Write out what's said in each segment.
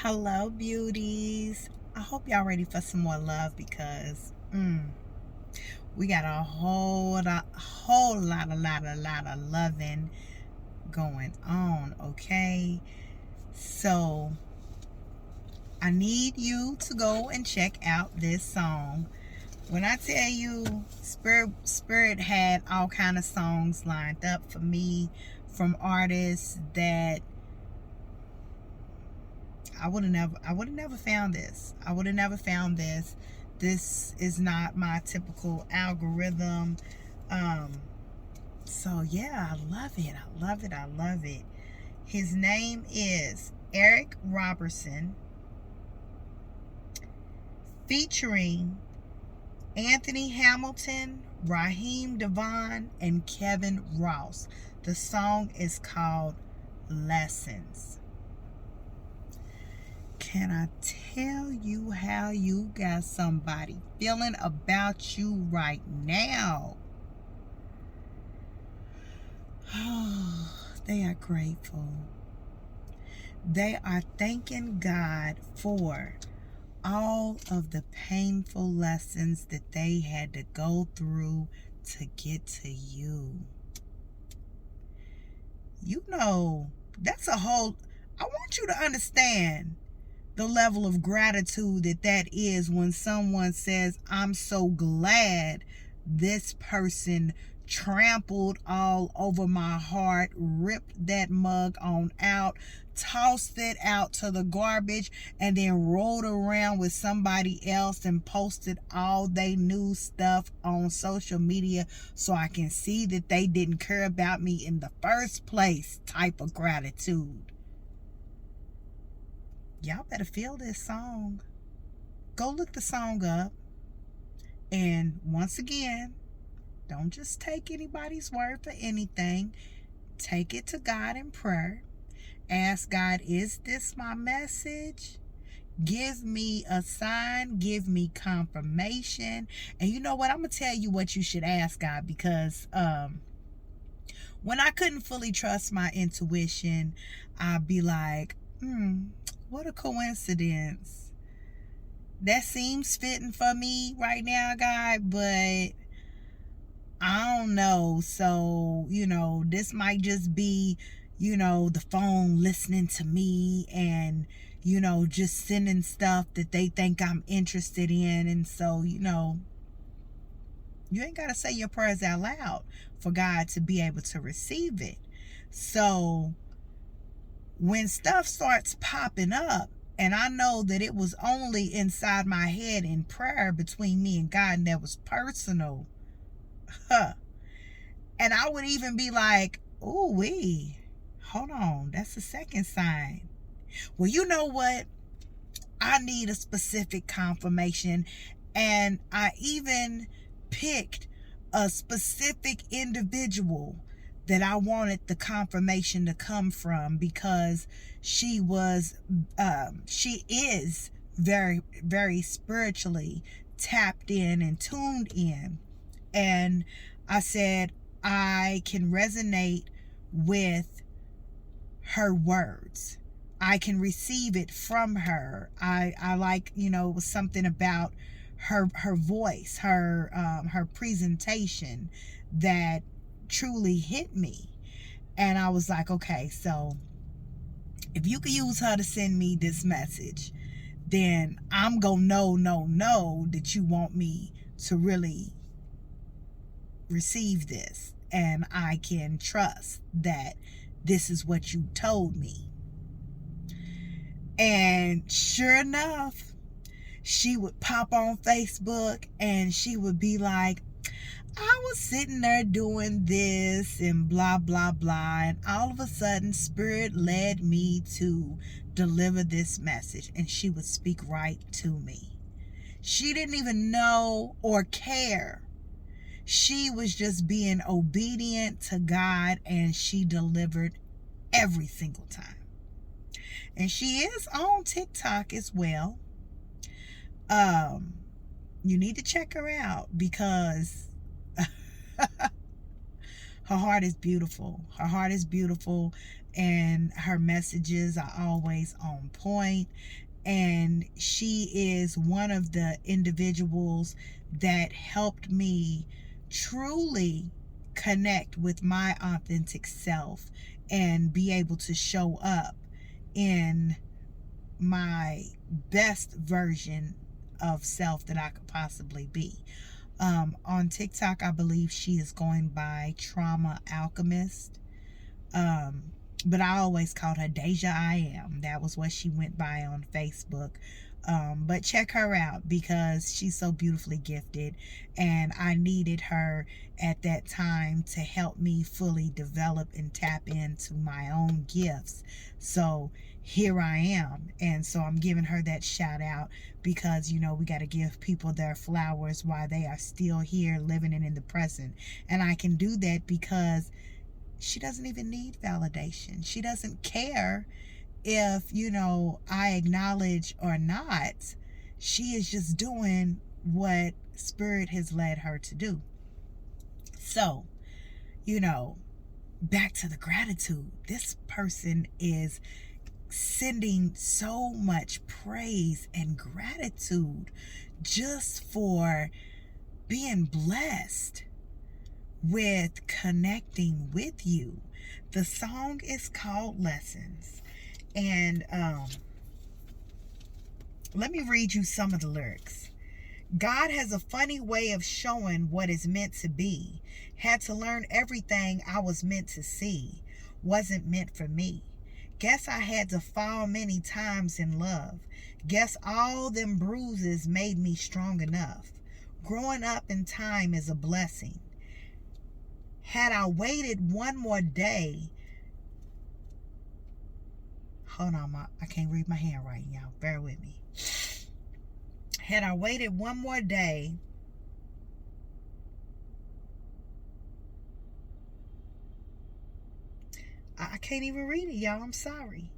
Hello, beauties. I hope y'all ready for some more love because we got a whole lot of loving going on. Okay, so I need you to go and check out this song. When I tell you, Spirit had all kind of songs lined up for me from artists that I would have never found this. I would have never found this. This is not my typical algorithm. Um, so yeah, I love it. I love it. I love it. His name is Eric Robertson, featuring Anthony Hamilton, Raheem Devon, and Kevin Ross. The song is called Lessons. Can I tell you how you got somebody feeling about you right now? Oh, they are grateful. They are thanking God for all of the painful lessons that they had to go through to get to you. You know, that's a whole... I want you to understand the level of gratitude that is when someone says, I'm so glad this person trampled all over my heart, ripped that mug on out, tossed it out to the garbage, and then rolled around with somebody else and posted all they new stuff on social media so I can see that they didn't care about me in the first place type of gratitude. Y'all better feel this song. Go look the song up. And once again, don't just take anybody's word for anything. Take it to God in prayer. Ask God, is this my message? Give me a sign. Give me confirmation. And you know what? I'm going to tell you what you should ask God, because when I couldn't fully trust my intuition, I'd be like, what a coincidence. That seems fitting for me right now, God, but I don't know. So, this might just be, the phone listening to me and, just sending stuff that they think I'm interested in. And so, you ain't got to say your prayers out loud for God to be able to receive it. So when stuff starts popping up, and I know that it was only inside my head in prayer between me and God, and that was personal. And I would even be like, ooh wee, hold on, that's the second sign. Well, you know what? I need a specific confirmation. And I even picked a specific individual that I wanted the confirmation to come from, because she is very, very spiritually tapped in and tuned in. And I said, I can resonate with her words. I can receive it from her. I like, it was something about her voice, her presentation that truly hit me. And I was like, okay, so if you could use her to send me this message, then I'm gonna know that you want me to really receive this, and I can trust that this is what you told me. And sure enough, she would pop on Facebook and she would be like, I was sitting there doing this and blah, blah, blah. And all of a sudden, Spirit led me to deliver this message. And she would speak right to me. She didn't even know or care. She was just being obedient to God, and she delivered every single time. And she is on TikTok as well. You need to check her out, because her heart is beautiful. Her heart is beautiful. and her messages are always on point. And she is one of the individuals that helped me truly connect with my authentic self and be able to show up in my best version of self that I could possibly be. On TikTok, I believe she is going by Trauma Alchemist. Um, but I always called her Deja I Am. That was what she went by on Facebook. But check her out because she's so beautifully gifted, and I needed her at that time to help me fully develop and tap into my own gifts. So here I am, and so I'm giving her that shout out because we got to give people their flowers while they are still here living and in the present. And I can do that because she doesn't even need validation. She doesn't care if, I acknowledge or not. She is just doing what Spirit has led her to do. So, back to the gratitude. This person is sending so much praise and gratitude just for being blessed with connecting with you. The song is called Lessons, and let me read you some of the lyrics. God has a funny way of showing what is meant to be. Had to learn everything I was meant to see. Wasn't meant for me. Guess I had to fall many times in love. Guess all them bruises made me strong enough. Growing up in time is a blessing. Had I waited one more day. Hold on, I can't read my handwriting, y'all. Bear with me. Had I waited one more day, I can't even read it, y'all. I'm sorry.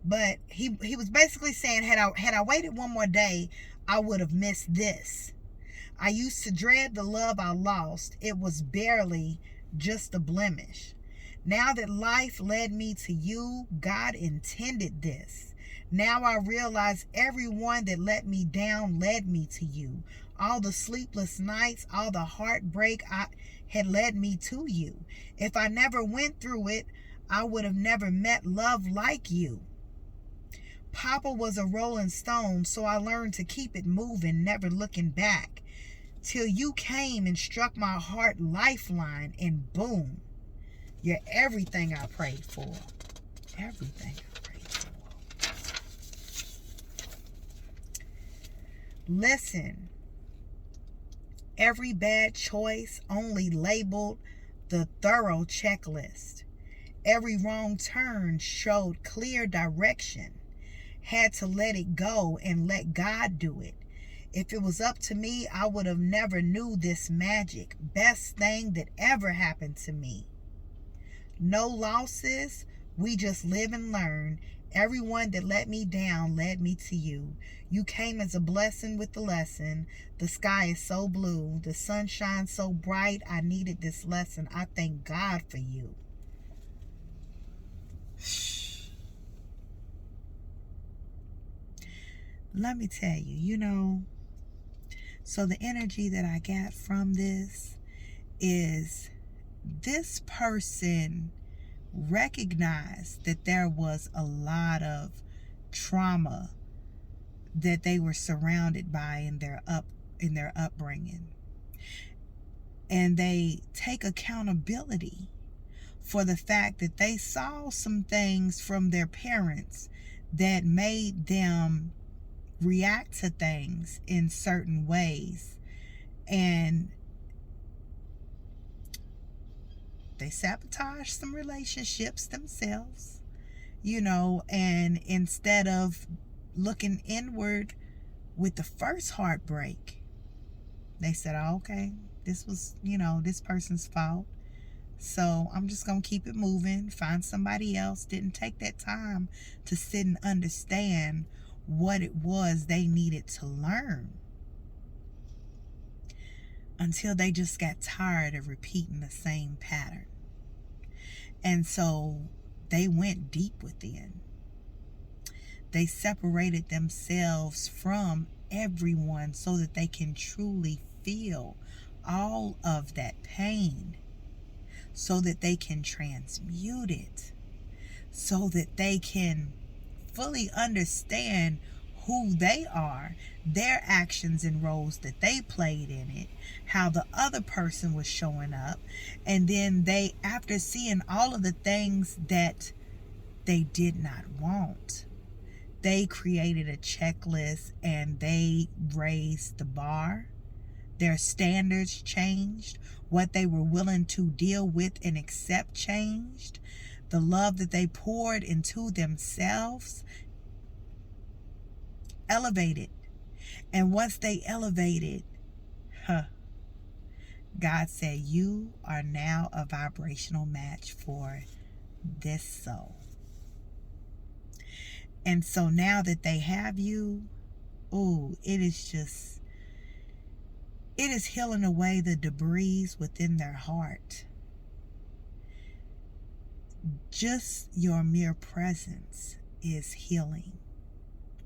But he was basically saying, had I waited one more day, I would have missed this. I used to dread the love I lost. It was barely just a blemish. Now that life led me to you, God intended this. Now I realize everyone that let me down led me to you. All the sleepless nights, all the heartbreak had led me to you. If I never went through it, I would have never met love like you. Papa was a rolling stone, so I learned to keep it moving, never looking back. Till you came and struck my heart lifeline, and boom, you're everything I prayed for. Everything I prayed for. Listen, every bad choice only labeled the thorough checklist. Every wrong turn showed clear direction. Had to let it go and let God do it. If it was up to me, I would have never knew this magic. Best thing that ever happened to me. No losses, we just live and learn. Everyone that let me down led me to you. You came as a blessing with the lesson. The sky is so blue. The sun shines so bright. I needed this lesson. I thank God for you. Let me tell you, so the energy that I got from this is this person recognized that there was a lot of trauma that they were surrounded by in their upbringing, and they take accountability for the fact that they saw some things from their parents that made them react to things in certain ways, and they sabotage some relationships themselves, and instead of looking inward with the first heartbreak, they said, oh, okay, this was, this person's fault. So I'm just going to keep it moving, find somebody else. Didn't take that time to sit and understand what it was they needed to learn until they just got tired of repeating the same pattern. And so They went deep within. They separated themselves from everyone so that they can truly feel all of that pain, so that they can transmute it, so that they can fully understand who they are, their actions and roles that they played in it, how the other person was showing up. And then they, after seeing all of the things that they did not want, they created a checklist and they raised the bar. Their standards changed. What they were willing to deal with and accept changed. The love that they poured into themselves elevated. And once they elevated, God said, you are now a vibrational match for this soul. And so now that they have you, it is healing away the debris within their heart. Just your mere presence is healing.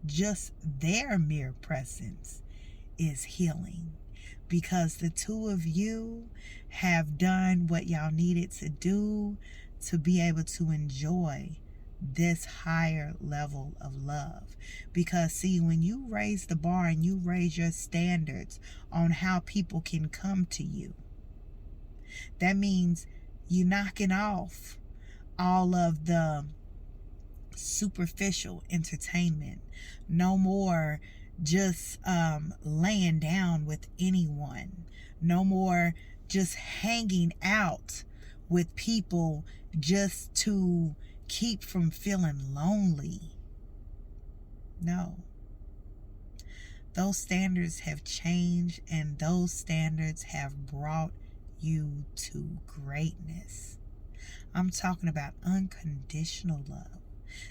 Just their mere presence is healing. Because the two of you have done what y'all needed to do to be able to enjoy this higher level of love. Because see, when you raise the bar and you raise your standards on how people can come to you, that means you knocking off all of the superficial entertainment. No more just laying down with anyone. No more just hanging out with people just to keep from feeling lonely. No. Those standards have changed, and those standards have brought you to greatness. I'm talking about unconditional love.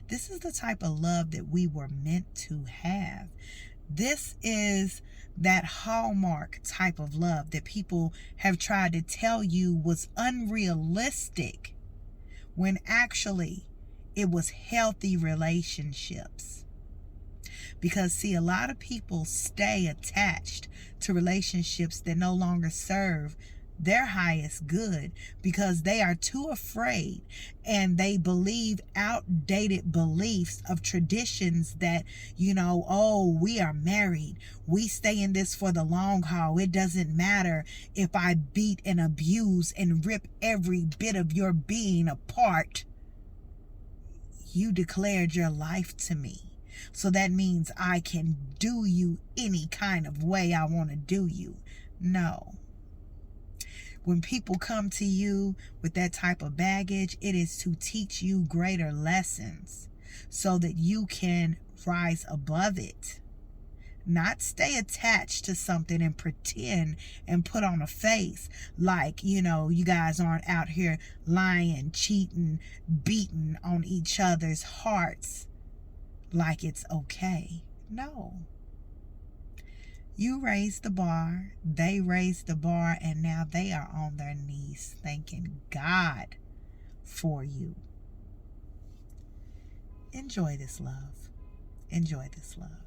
This is the type of love that we were meant to have. This is that hallmark type of love that people have tried to tell you was unrealistic, when actually it was healthy relationships. Because see, a lot of people stay attached to relationships that no longer serve their highest good because they are too afraid, and they believe outdated beliefs of traditions that, we are married, we stay in this for the long haul, it doesn't matter if I beat and abuse and rip every bit of your being apart. You declared your life to me, so that means I can do you any kind of way I want to do you. No. When people come to you with that type of baggage, it is to teach you greater lessons so that you can rise above it. Not stay attached to something and pretend and put on a face like, you guys aren't out here lying, cheating, beating on each other's hearts like it's okay. No. You raised the bar, they raised the bar, and now they are on their knees thanking God for you. Enjoy this love. Enjoy this love.